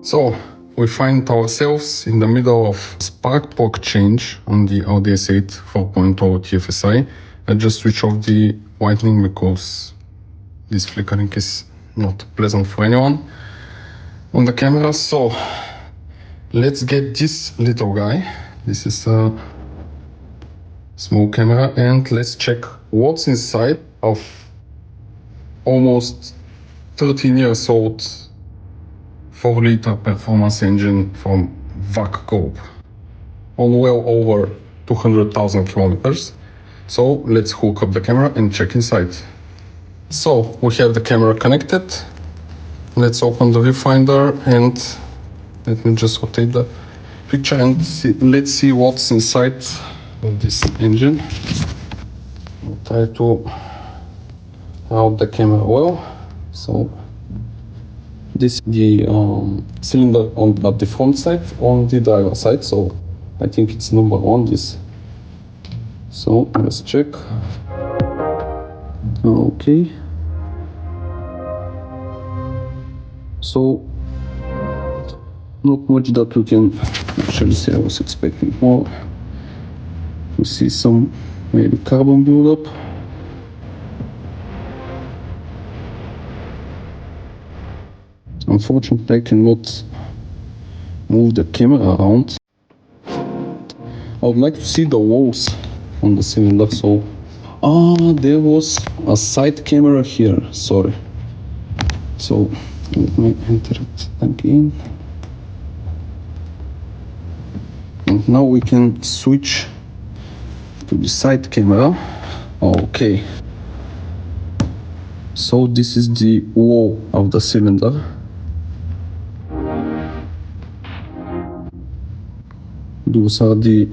So we find ourselves in the middle of spark plug change on the Audi S8 4.0 TFSI. I just switch off the whitening because this flickering is not pleasant for anyone on the camera. So let's get this little guy. This is a small camera, and let's check what's inside of almost 13 years old 4-liter performance engine from VAC Group on well over 200,000 kilometers. So let's hook up the camera and check inside. So we have the camera connected. Let's open the viewfinder and let me just rotate the picture and let's see what's inside of this engine. I'll try to route the camera well. So this is the cylinder on the front side, on the driver side, so I think it's number 1, this. So let's check. Okay. So not much that we can actually see. I was expecting more. We see some maybe carbon buildup. Unfortunately, I cannot move the camera around. I would like to see the walls on the cylinder. So, there was a side camera here. Sorry. So let me enter it again. And now we can switch to the side camera. Okay. So this is the wall of the cylinder. Those are the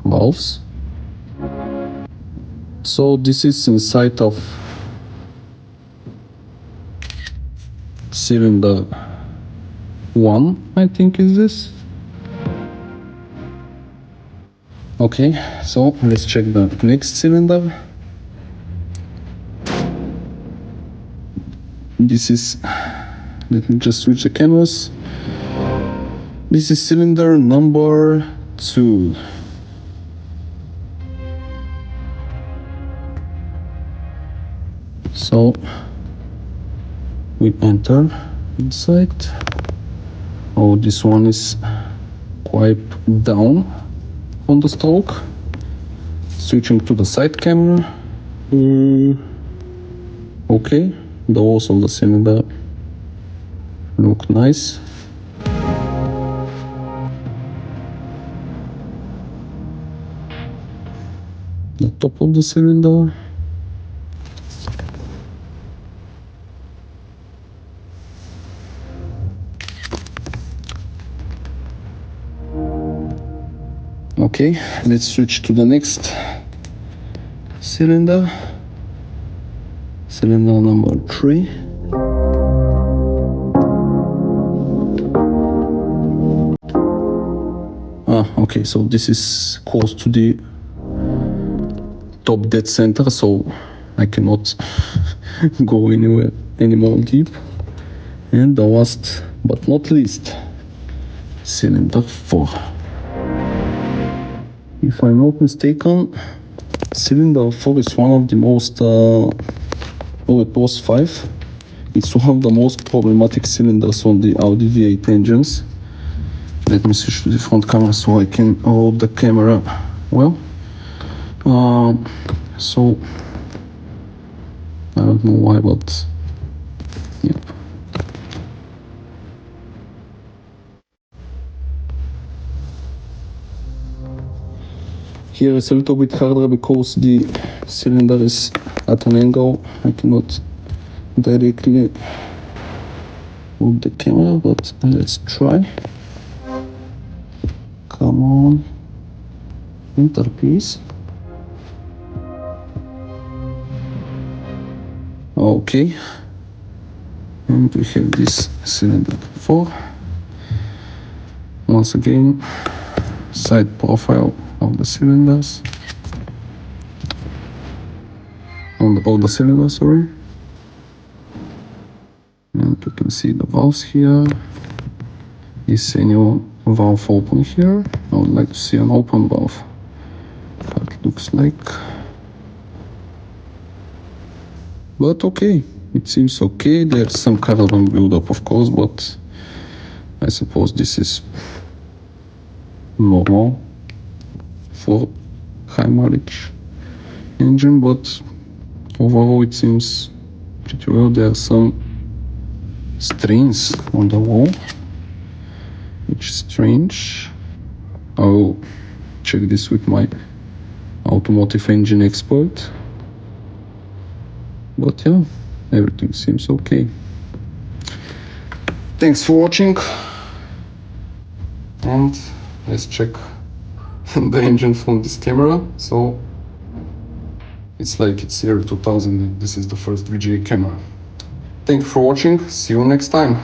valves. So this is inside of cylinder 1, I think is this. Okay, so let's check the next cylinder. This is, let me just switch the cameras. This is cylinder number 2. So we enter inside. Oh, this one is quite down on the stroke. Switching to the side camera. Okay, the walls of the cylinder look nice. The top of the cylinder. Okay, let's switch to the next cylinder. Cylinder number 3. Okay, so this is close to the top dead center, so I cannot go anywhere any more deep. And the last but not least, cylinder 4. If I'm not mistaken, cylinder 4 is one of the most, it was 5. It's one of the most problematic cylinders on the Audi V8 engines. Let me switch to the front camera so I can hold the camera well. So I don't know why, but yep. Here it's a little bit harder because the cylinder is at an angle. I cannot directly move the camera, but let's try. Come on, enter please. Okay, and we have this cylinder 4. Once again, side profile of the cylinders, on all the cylinders, sorry. And you can see the valves here. Is any valve open here? I would like to see an open valve. How it looks like. But okay, it seems okay. There's some carbon buildup, of course, but I suppose this is normal for high mileage engine, but overall it seems pretty well. There are some stains on the wall, which is strange. I will check this with my automotive engine expert. But yeah, everything seems okay. Thanks for watching, and let's check the engine from this camera. So it's like it's year 2000 and this is the first VGA camera. Thanks for watching, see you next time.